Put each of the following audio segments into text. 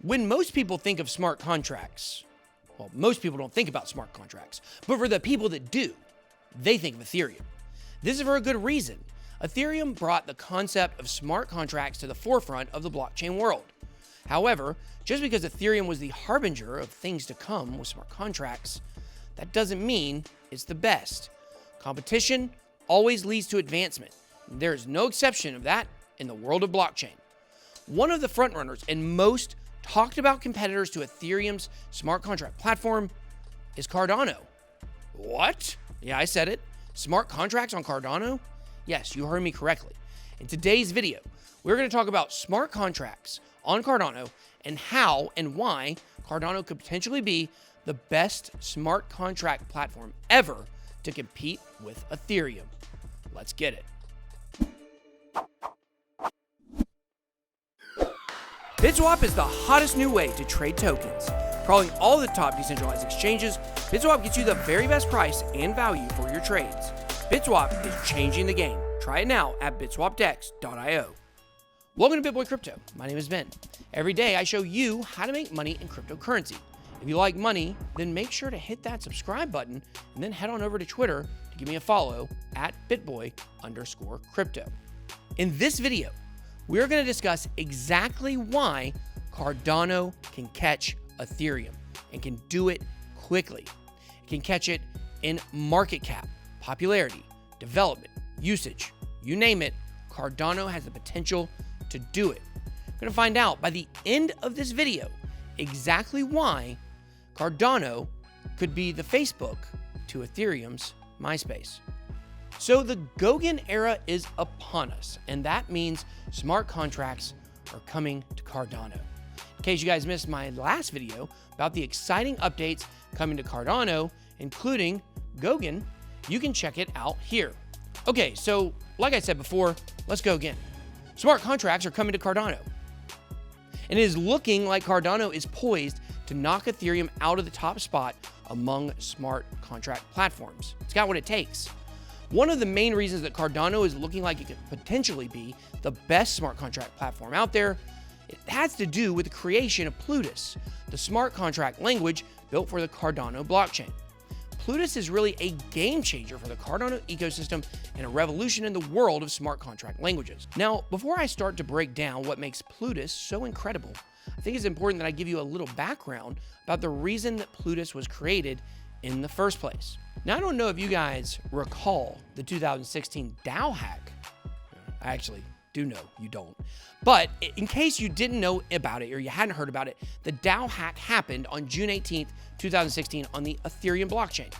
When most people think of smart contracts, well, most people don't think about smart contracts, but for the people that do, they think of Ethereum. This is for a good reason. Ethereum brought the concept of smart contracts to the forefront of the blockchain world. However, just because Ethereum was the harbinger of things to come with smart contracts, that doesn't mean it's the best. Competition always leads to advancement. There is no exception of that in the world of blockchain. One of the frontrunners and most talked about competitors to Ethereum's smart contract platform is Cardano. What? Yeah, I said it. Smart contracts on Cardano? Yes, you heard me correctly. In today's video, we're going to talk about smart contracts on Cardano and how and why Cardano could potentially be the best smart contract platform ever to compete with Ethereum. Let's get it. BitSwap is the hottest new way to trade tokens. Crawling all the top decentralized exchanges, BitSwap gets you the very best price and value for your trades. BitSwap is changing the game. Try it now at bitswapdex.io. Welcome to BitBoy Crypto. My name is Ben. Every day I show you how to make money in cryptocurrency. If you like money, then make sure to hit that subscribe button and then head on over to Twitter to give me a follow at bitboy_crypto. In this video, we're going to discuss exactly why Cardano can catch Ethereum and can do it quickly. It can catch it in market cap, popularity, development, usage, you name it, Cardano has the potential to do it. We're going to find out by the end of this video exactly why Cardano could be the Facebook to Ethereum's MySpace. So the Goguen era is upon us, and that means smart contracts are coming to Cardano. In case you guys missed my last video about the exciting updates coming to Cardano, including Goguen, you can check it out here. Okay, so like I said before, let's go again. Smart contracts are coming to Cardano. And it is looking like Cardano is poised to knock Ethereum out of the top spot among smart contract platforms. It's got what it takes. One of the main reasons that Cardano is looking like it could potentially be the best smart contract platform out there, it has to do with the creation of Plutus, the smart contract language built for the Cardano blockchain. Plutus is really a game changer for the Cardano ecosystem and a revolution in the world of smart contract languages. Now, before I start to break down what makes Plutus so incredible, I think it's important that I give you a little background about the reason that Plutus was created in the first place. Now, I don't know if you guys recall the 2016 DAO hack. I actually do know you don't. But in case you didn't know about it or you hadn't heard about it, the DAO hack happened on June 18th, 2016 on the Ethereum blockchain.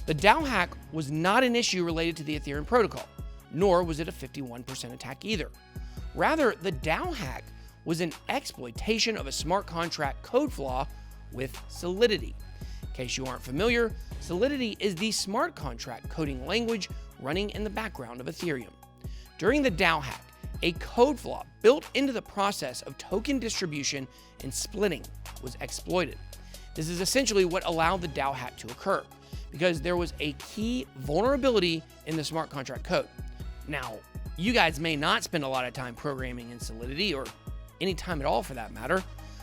The DAO hack was not an issue related to the Ethereum protocol, nor was it a 51% attack either. Rather, the DAO hack was an exploitation of a smart contract code flaw with Solidity. In case you aren't familiar, Solidity is the smart contract coding language running in the background of Ethereum. During the DAO hack, a code flaw built into the process of token distribution and splitting was exploited. This is essentially what allowed the DAO hack to occur, because there was a key vulnerability in the smart contract code. Now, you guys may not spend a lot of time programming in Solidity, or any time at all for that matter,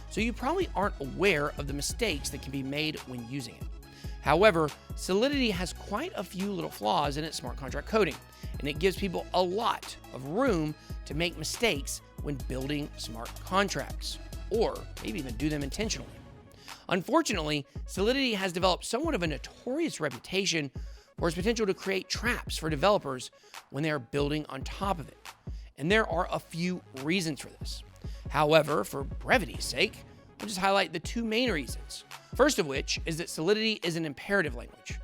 so you probably aren't aware of the mistakes that can be made when using it. However, Solidity has quite a few little flaws in its smart contract coding, and it gives people a lot of room to make mistakes when building smart contracts, or maybe even do them intentionally. Unfortunately, Solidity has developed somewhat of a notorious reputation for its potential to create traps for developers when they are building on top of it, and there are a few reasons for this. However, for brevity's sake, I'll just highlight the two main reasons. First of which is that Solidity is an imperative language.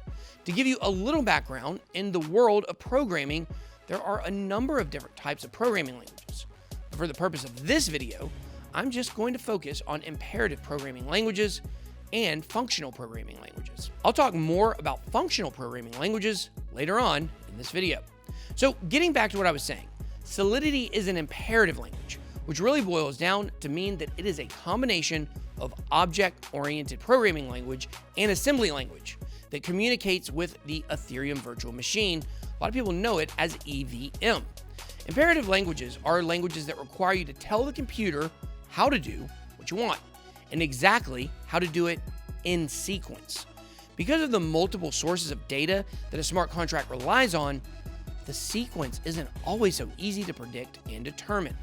To give you a little background, in the world of programming, there are a number of different types of programming languages. But for the purpose of this video, I'm just going to focus on imperative programming languages and functional programming languages. I'll talk more about functional programming languages later on in this video. So getting back to what I was saying, Solidity is an imperative language, which really boils down to mean that it is a combination of object-oriented programming language and assembly language that communicates with the Ethereum virtual machine. A lot of people know it as EVM. Imperative languages are languages that require you to tell the computer how to do what you want. and exactly how to do it in sequence. Because of the multiple sources of data that a smart contract relies on, the sequence isn't always so easy to predict and determine.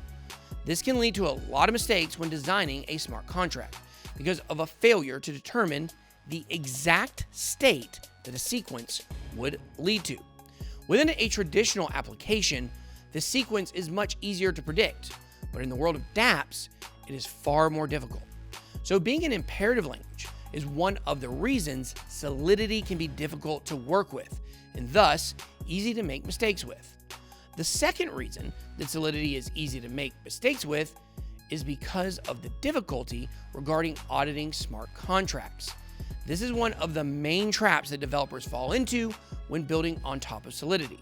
This can lead to a lot of mistakes when designing a smart contract because of a failure to determine the exact state that a sequence would lead to. Within a traditional application, the sequence is much easier to predict, but in the world of dApps, it is far more difficult. So being an imperative language is one of the reasons Solidity can be difficult to work with, and thus easy to make mistakes with. The second reason that Solidity is easy to make mistakes with is because of the difficulty regarding auditing smart contracts. This is one of the main traps that developers fall into when building on top of Solidity.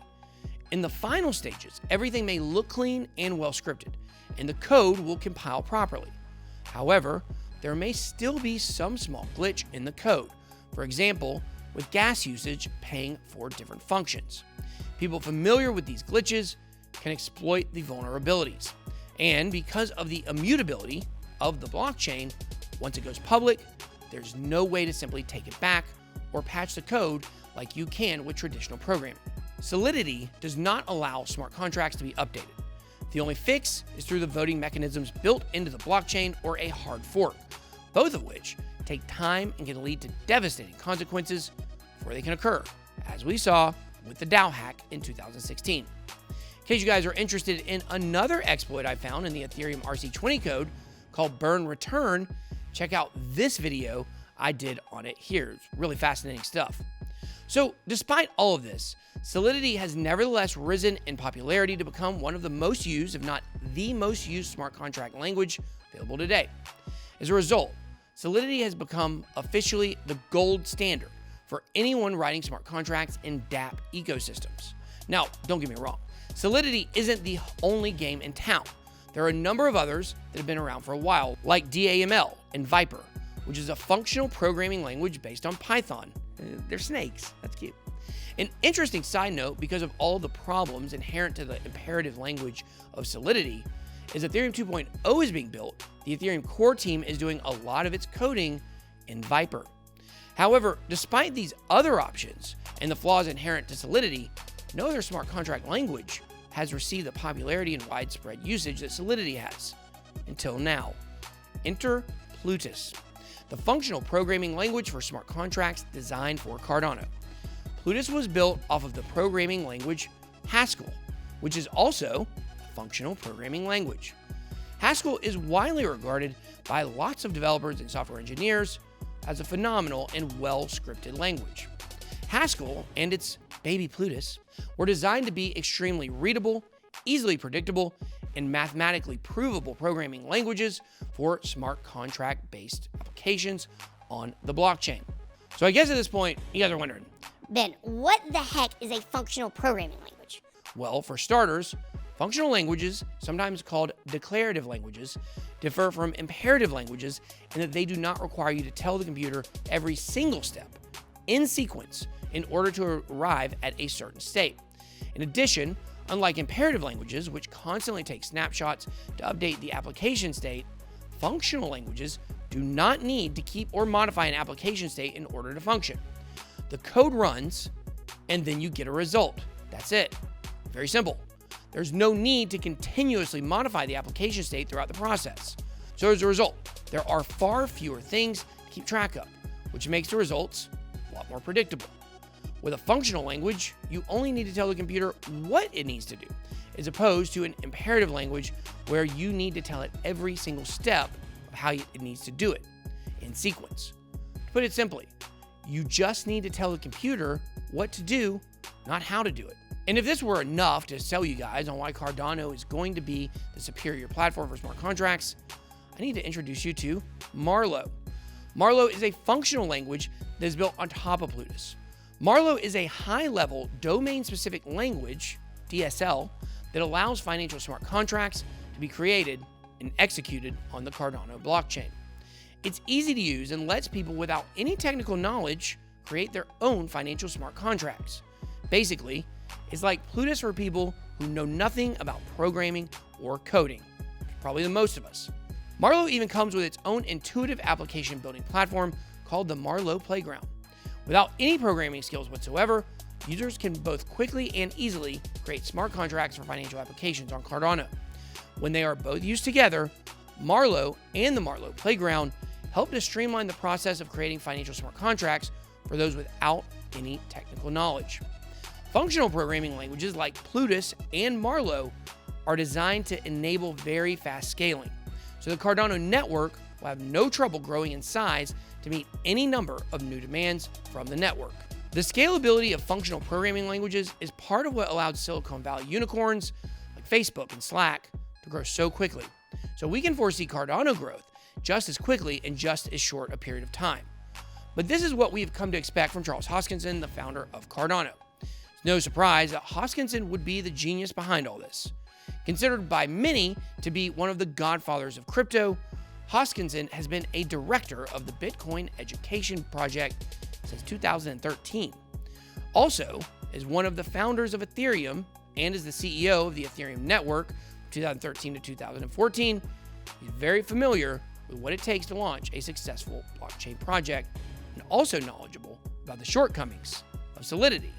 In the final stages, everything may look clean and well scripted, and the code will compile properly. However, there may still be some small glitch in the code. For example, with gas usage paying for different functions. People familiar with these glitches can exploit the vulnerabilities. And because of the immutability of the blockchain, once it goes public, there's no way to simply take it back or patch the code like you can with traditional programming. Solidity does not allow smart contracts to be updated. The only fix is through the voting mechanisms built into the blockchain or a hard fork, both of which take time and can lead to devastating consequences before they can occur, as we saw with the DAO hack in 2016. In case you guys are interested in another exploit I found in the Ethereum RC20 code called Burn Return, check out this video I did on it here. It's really fascinating stuff. So despite all of this, Solidity has nevertheless risen in popularity to become one of the most used, if not the most used smart contract language available today. As a result, Solidity has become officially the gold standard for anyone writing smart contracts in dApp ecosystems. Now, don't get me wrong, Solidity isn't the only game in town. There are a number of others that have been around for a while, like DAML and Viper, which is a functional programming language based on Python. They're snakes. That's cute. An interesting side note, because of all the problems inherent to the imperative language of Solidity, is Ethereum 2.0 is being built. The Ethereum core team is doing a lot of its coding in Viper. However, despite these other options and the flaws inherent to Solidity, no other smart contract language has received the popularity and widespread usage that Solidity has. Until now. Enter Plutus, the functional programming language for smart contracts designed for Cardano. Plutus was built off of the programming language Haskell, which is also a functional programming language. Haskell is widely regarded by lots of developers and software engineers as a phenomenal and well-scripted language. Haskell and its baby Plutus were designed to be extremely readable, easily predictable, and mathematically provable programming languages for smart contract-based applications on the blockchain. So I guess at this point, you guys are wondering, Ben, what the heck is a functional programming language? well, for starters, functional languages, sometimes called declarative languages, differ from imperative languages in that they do not require you to tell the computer every single step in sequence in order to arrive at a certain state. In addition, unlike imperative languages, which constantly take snapshots to update the application state, functional languages do not need to keep or modify an application state in order to function. The code runs, and then you get a result. That's it. Very simple. There's no need to continuously modify the application state throughout the process. So as a result, there are far fewer things to keep track of, which makes the results a lot more predictable. With a functional language, you only need to tell the computer what it needs to do, as opposed to an imperative language where you need to tell it every single step of how it needs to do it in sequence. To put it simply, you just need to tell the computer what to do, not how to do it. And if this were enough to sell you guys on why Cardano is going to be the superior platform for smart contracts, I need to introduce you to Marlowe. Marlowe is a functional language that is built on top of Plutus. Marlowe is a high-level domain-specific language, DSL, that allows financial smart contracts to be created and executed on the Cardano blockchain. It's easy to use and lets people without any technical knowledge create their own financial smart contracts. Basically, it's like Plutus for people who know nothing about programming or coding, probably the most of us. Marlowe even comes with its own intuitive application building platform called the Marlowe Playground. Without any programming skills whatsoever, users can both quickly and easily create smart contracts for financial applications on Cardano. When they are both used together, Marlowe and the Marlowe Playground help to streamline the process of creating financial smart contracts for those without any technical knowledge. Functional programming languages like Plutus and Marlowe are designed to enable very fast scaling, so the Cardano network will have no trouble growing in size to meet any number of new demands from the network. The scalability of functional programming languages is part of what allowed Silicon Valley unicorns like Facebook and Slack to grow so quickly, so we can foresee Cardano growth just as quickly in just as short a period of time. But this is what we have come to expect from Charles Hoskinson, the founder of Cardano. It's no surprise that Hoskinson would be the genius behind all this. Considered by many to be one of the godfathers of crypto, Hoskinson has been a director of the Bitcoin Education Project since 2013. Also, as one of the founders of Ethereum and as the CEO of the Ethereum network from 2013 to 2014, he's very familiar with what it takes to launch a successful blockchain project and also knowledgeable about the shortcomings of Solidity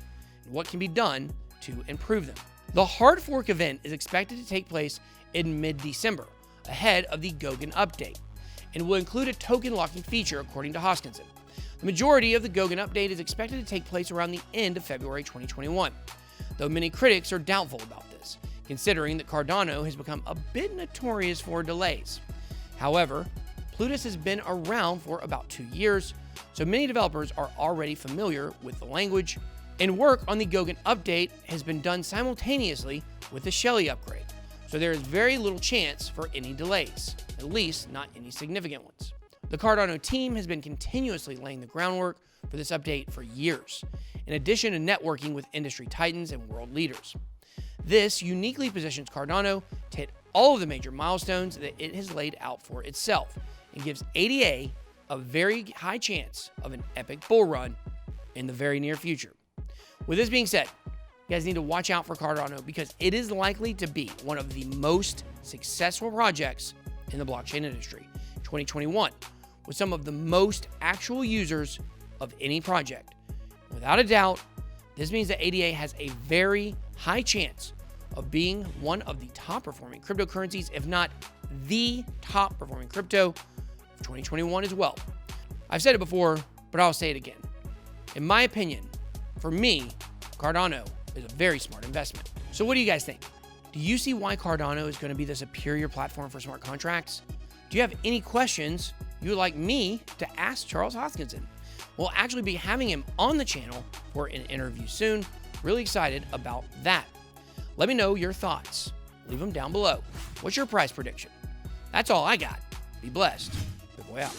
and what can be done to improve them. The hard fork event is expected to take place in mid-December, ahead of the Goguen update, and will include a token locking feature according to Hoskinson. The majority of the Goguen update is expected to take place around the end of February 2021, though many critics are doubtful about this, considering that Cardano has become a bit notorious for delays. However, Plutus has been around for about 2 years, so many developers are already familiar with the language, and work on the Goguen update has been done simultaneously with the Shelley upgrade, so there is very little chance for any delays, at least not any significant ones. The Cardano team has been continuously laying the groundwork for this update for years, in addition to networking with industry titans and world leaders. This uniquely positions Cardano to hit all of the major milestones that it has laid out for itself, and gives ADA a very high chance of an epic bull run in the very near future. With this being said, you guys need to watch out for Cardano because it is likely to be one of the most successful projects in the blockchain industry in 2021, with some of the most actual users of any project. Without a doubt, this means that ADA has a very high chance of being one of the top performing cryptocurrencies, if not the top performing crypto of 2021 as well. I've said it before, but I'll say it again. In my opinion, for me, Cardano is a very smart investment. So what do you guys think? Do you see why Cardano is going to be the superior platform for smart contracts? Do you have any questions you would like me to ask Charles Hoskinson? We'll actually be having him on the channel for an interview soon. Really excited about that. Let me know your thoughts. Leave them down below. What's your price prediction? That's all I got. Be blessed. Good boy out.